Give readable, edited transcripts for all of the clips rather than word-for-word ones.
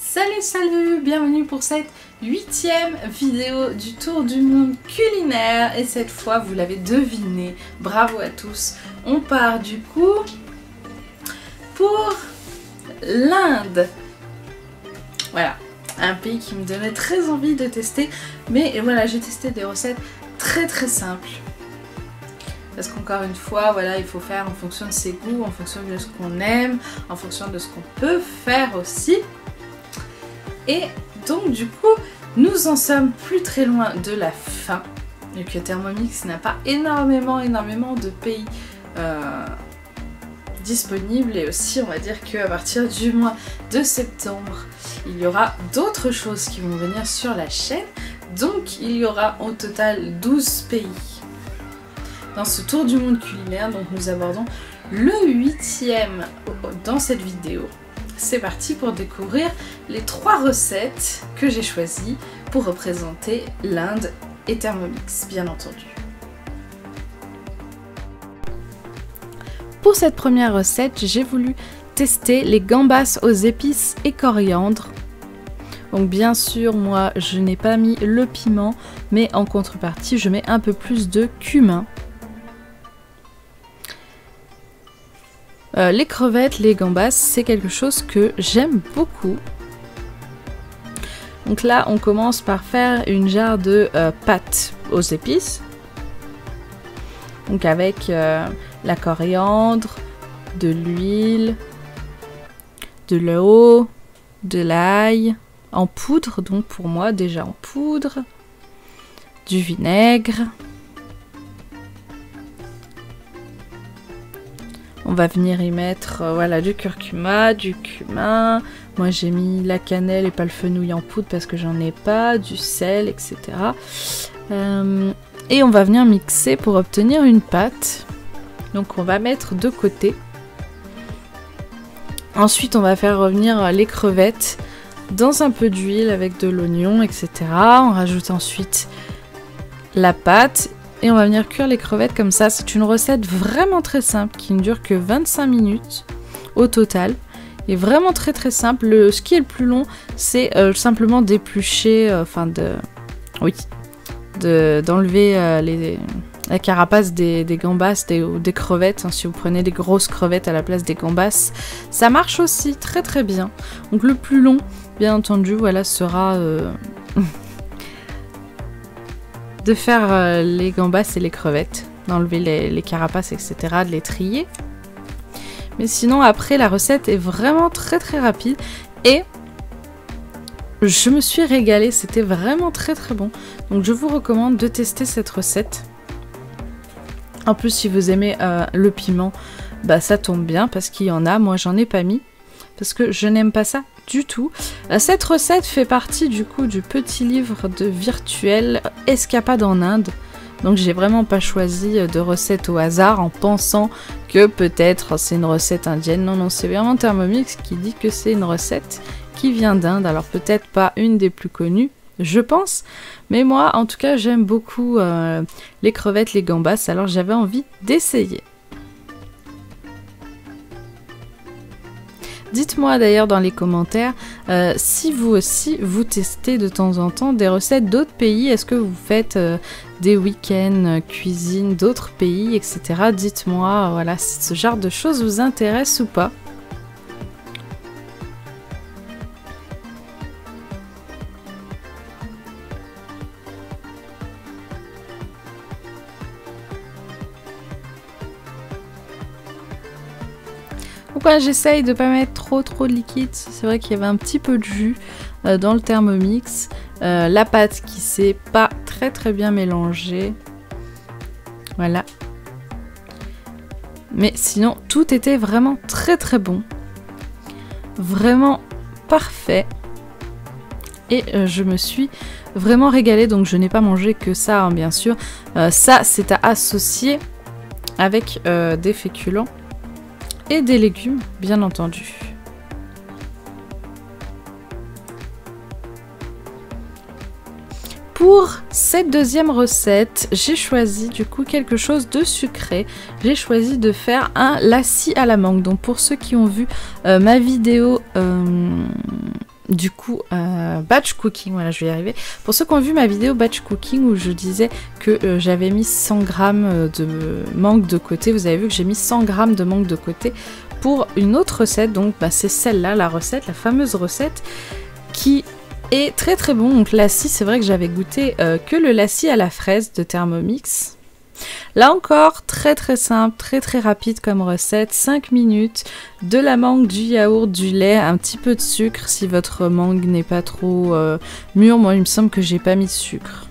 Salut, bienvenue pour cette 8e vidéo du tour du monde culinaire. Et cette fois, vous l'avez deviné, bravo à tous. On part du coup pour l'Inde. Voilà, un pays qui me donnait très envie de tester. Mais voilà, j'ai testé des recettes très simples. Parce qu'encore une fois, voilà, il faut faire en fonction de ses goûts, en fonction de ce qu'on aime, en fonction de ce qu'on peut faire aussi. Et donc du coup, nous en sommes plus très loin de la fin. Vu que Thermomix n'a pas énormément de pays disponibles. Et aussi, on va dire qu'à partir du mois de septembre, il y aura d'autres choses qui vont venir sur la chaîne. Donc il y aura au total 12 pays. Dans ce tour du monde culinaire, donc nous abordons le 8e dans cette vidéo. C'est parti pour découvrir les 3 recettes que j'ai choisies pour représenter l'Inde et Thermomix, bien entendu. Pour cette première recette, j'ai voulu tester les gambas aux épices et coriandre. Donc bien sûr, moi je n'ai pas mis le piment, mais en contrepartie, je mets un peu plus de cumin. Les crevettes, les gambas, c'est quelque chose que j'aime beaucoup. Donc là, on commence par faire une jarre de pâte aux épices. Donc avec la coriandre, de l'huile, de l'eau, de l'ail, en poudre, donc pour moi déjà en poudre, du vinaigre. On va venir y mettre voilà, du curcuma, du cumin. Moi j'ai mis la cannelle et pas le fenouil en poudre parce que j'en ai pas, du sel, etc. Et on va venir mixer pour obtenir une pâte. Donc on va mettre de côté. Ensuite on va faire revenir les crevettes dans un peu d'huile avec de l'oignon, etc. On rajoute ensuite la pâte. Et on va venir cuire les crevettes comme ça. C'est une recette vraiment très simple qui ne dure que 25 minutes au total. Et vraiment très simple. Ce qui est le plus long, c'est simplement d'éplucher, d'enlever la carapace des gambas ou des crevettes. Hein, si vous prenez des grosses crevettes à la place des gambas, ça marche aussi très bien. Donc le plus long, bien entendu, voilà, sera... de faire les gambas et les crevettes, d'enlever les carapaces, etc., de les trier. Mais sinon, après, la recette est vraiment très rapide et je me suis régalée, c'était vraiment très bon. Donc je vous recommande de tester cette recette. En plus, si vous aimez le piment, bah ça tombe bien parce qu'il y en a, moi j'en ai pas mis parce que je n'aime pas ça du tout. Cette recette fait partie du coup du petit livre de virtuel Escapade en Inde. Donc j'ai vraiment pas choisi de recette au hasard en pensant que peut-être c'est une recette indienne. Non, c'est vraiment Thermomix qui dit que c'est une recette qui vient d'Inde. Alors peut-être pas une des plus connues, je pense. Mais moi, en tout cas, j'aime beaucoup les crevettes, les gambas. Alors j'avais envie d'essayer. Dites-moi d'ailleurs dans les commentaires si vous aussi vous testez de temps en temps des recettes d'autres pays. Est-ce que vous faites des week-ends cuisine d'autres pays, etc. Dites-moi voilà, si ce genre de choses vous intéresse ou pas. Pourquoi j'essaye de pas mettre trop de liquide. C'est vrai qu'il y avait un petit peu de jus dans le Thermomix. La pâte qui s'est pas très bien mélangée. Voilà. Mais sinon, tout était vraiment très bon. Vraiment parfait. Et je me suis vraiment régalée. Donc je n'ai pas mangé que ça, hein, bien sûr. Ça, c'est à associer avec des féculents. Et des légumes, bien entendu. Pour cette deuxième recette, j'ai choisi du coup quelque chose de sucré. J'ai choisi de faire un lassi à la mangue. Donc pour ceux qui ont vu ma vidéo du coup batch cooking, voilà je vais y arriver. Pour ceux qui ont vu ma vidéo batch cooking où je disais que j'avais mis 100 grammes de mangue de côté, vous avez vu que j'ai mis 100 grammes de mangue de côté pour une autre recette, donc c'est celle-là, la fameuse recette qui est très très bon. Donc lassi, c'est vrai que j'avais goûté que le lassi à la fraise de Thermomix. Là encore, très très simple, très très rapide comme recette, 5 minutes, de la mangue, du yaourt, du lait, un petit peu de sucre si votre mangue n'est pas trop mûre. Moi il me semble que j'ai pas mis de sucre.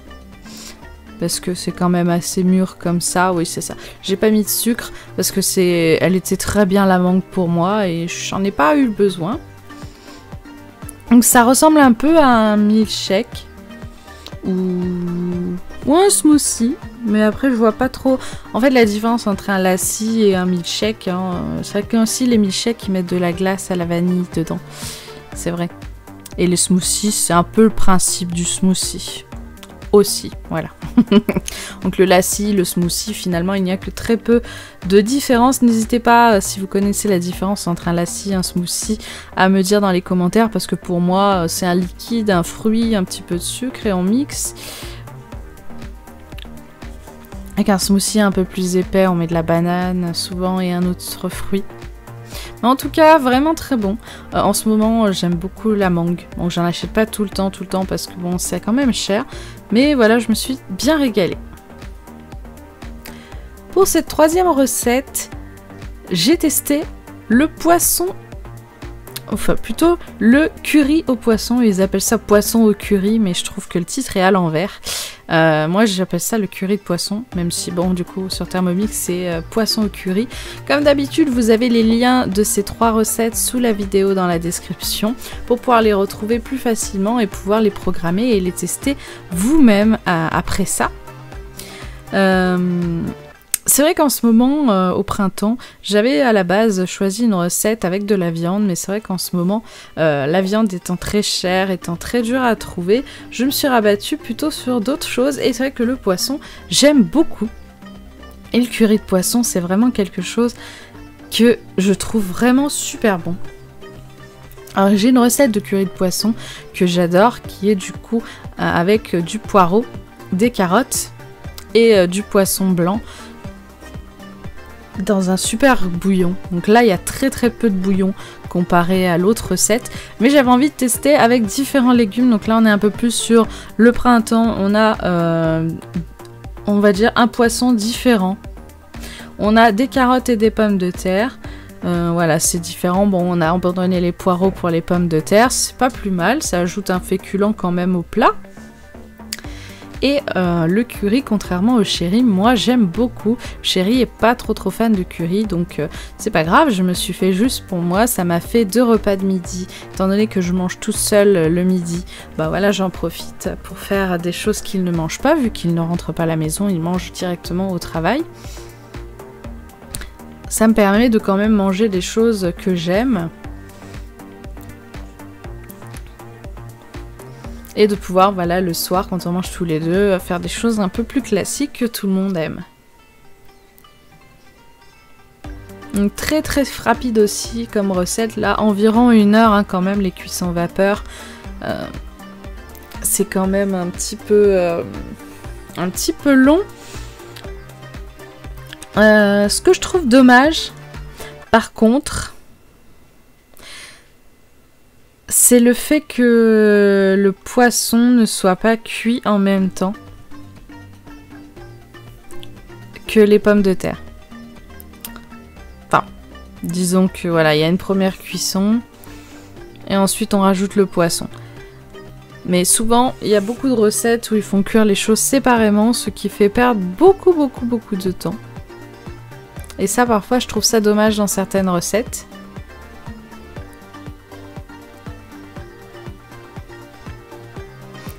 Parce que c'est quand même assez mûr comme ça, oui c'est ça. J'ai pas mis de sucre parce que elle était très bien la mangue pour moi et j'en ai pas eu besoin. Donc ça ressemble un peu à un milkshake ou un smoothie, mais après je vois pas trop en fait la différence entre un lassi et un milkshake, hein. C'est vrai que aussi les milkshakes ils mettent de la glace à la vanille dedans, c'est vrai, et les smoothies c'est un peu le principe du smoothie aussi, voilà. Donc le lassi, le smoothie, finalement il n'y a que très peu de différence. N'hésitez pas, si vous connaissez la différence entre un lassi et un smoothie, à me dire dans les commentaires, parce que pour moi c'est un liquide, un fruit, un petit peu de sucre et on mixe. Avec un smoothie un peu plus épais, on met de la banane souvent et un autre fruit. Mais en tout cas, vraiment très bon. En ce moment, j'aime beaucoup la mangue. Bon, j'en achète pas tout le temps parce que bon, c'est quand même cher. Mais voilà, je me suis bien régalée. Pour cette troisième recette, j'ai testé le poisson. Enfin, plutôt le curry au poisson. Ils appellent ça poisson au curry, mais je trouve que le titre est à l'envers. Moi j'appelle ça le curry de poisson, même si bon du coup sur Thermomix c'est poisson au curry. Comme d'habitude vous avez les liens de ces 3 recettes sous la vidéo dans la description pour pouvoir les retrouver plus facilement et pouvoir les programmer et les tester vous-même après ça. C'est vrai qu'en ce moment, au printemps, j'avais à la base choisi une recette avec de la viande, mais c'est vrai qu'en ce moment, la viande étant très chère, étant très dure à trouver, je me suis rabattue plutôt sur d'autres choses, et c'est vrai que le poisson, j'aime beaucoup. Et le curry de poisson, c'est vraiment quelque chose que je trouve vraiment super bon. Alors j'ai une recette de curry de poisson que j'adore, qui est du coup avec du poireau, des carottes et du poisson blanc, dans un super bouillon. Donc là il y a très très peu de bouillon comparé à l'autre recette, mais j'avais envie de tester avec différents légumes. Donc là on est un peu plus sur le printemps, on a on va dire un poisson différent, on a des carottes et des pommes de terre. Voilà, c'est différent. Bon, on a abandonné les poireaux pour les pommes de terre, c'est pas plus mal, ça ajoute un féculent quand même au plat. Et le curry, contrairement au chéri, moi j'aime beaucoup. Chéri est pas trop fan de curry, donc c'est pas grave, je me suis fait juste pour moi. Ça m'a fait 2 repas de midi, étant donné que je mange tout seul le midi. Bah voilà, j'en profite pour faire des choses qu'il ne mange pas, vu qu'il ne rentre pas à la maison, il mange directement au travail. Ça me permet de quand même manger des choses que j'aime. Et de pouvoir, voilà, le soir, quand on mange tous les deux, faire des choses un peu plus classiques que tout le monde aime. Donc très très rapide aussi comme recette, là, environ 1 heure hein, quand même, les cuissons vapeur. C'est quand même un petit peu long. Ce que je trouve dommage, par contre, c'est le fait que le poisson ne soit pas cuit en même temps que les pommes de terre. Enfin, disons que voilà, il y a une première cuisson et ensuite on rajoute le poisson. Mais souvent, il y a beaucoup de recettes où ils font cuire les choses séparément, ce qui fait perdre beaucoup de temps. Et ça, parfois, je trouve ça dommage dans certaines recettes.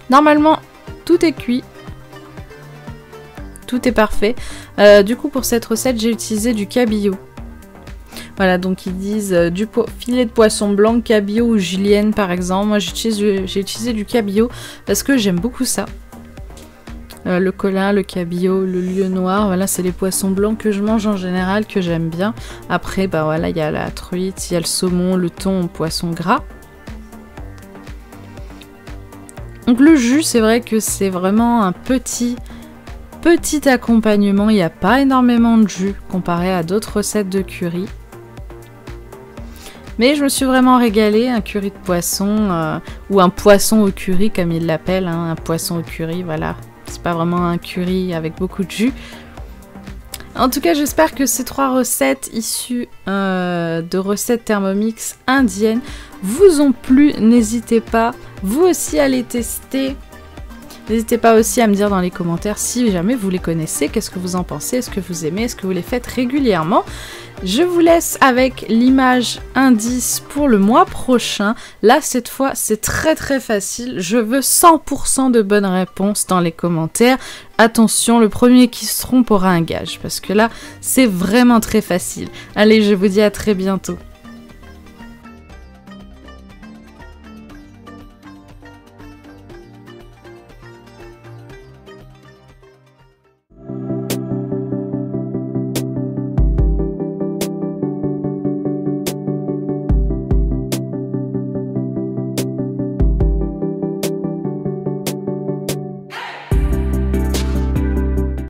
Normalement, tout est cuit. Tout est parfait. Du coup, pour cette recette, j'ai utilisé du cabillaud. Voilà, donc ils disent du filet de poisson blanc, cabillaud ou julienne par exemple. Moi, j'ai utilisé du cabillaud parce que j'aime beaucoup ça. Le colin, le cabillaud, le lieu noir, voilà, c'est les poissons blancs que je mange en général, que j'aime bien. Après, bah voilà, il y a la truite, il y a le saumon, le thon, poisson gras. Donc le jus, c'est vrai que c'est vraiment un petit accompagnement. Il n'y a pas énormément de jus comparé à d'autres recettes de curry. Mais je me suis vraiment régalée, un curry de poisson, ou un poisson au curry comme ils l'appellent, hein, un poisson au curry, voilà. C'est pas vraiment un curry avec beaucoup de jus. En tout cas, j'espère que ces 3 recettes issues de recettes Thermomix indiennes vous ont plu. N'hésitez pas, vous aussi, à les tester. N'hésitez pas aussi à me dire dans les commentaires si jamais vous les connaissez, qu'est-ce que vous en pensez, est-ce que vous aimez, est-ce que vous les faites régulièrement. Je vous laisse avec l'image indice pour le mois prochain. Là, cette fois, c'est très facile. Je veux 100% de bonnes réponses dans les commentaires. Attention, le premier qui se trompe aura un gage, parce que là, c'est vraiment très facile. Allez, je vous dis à très bientôt.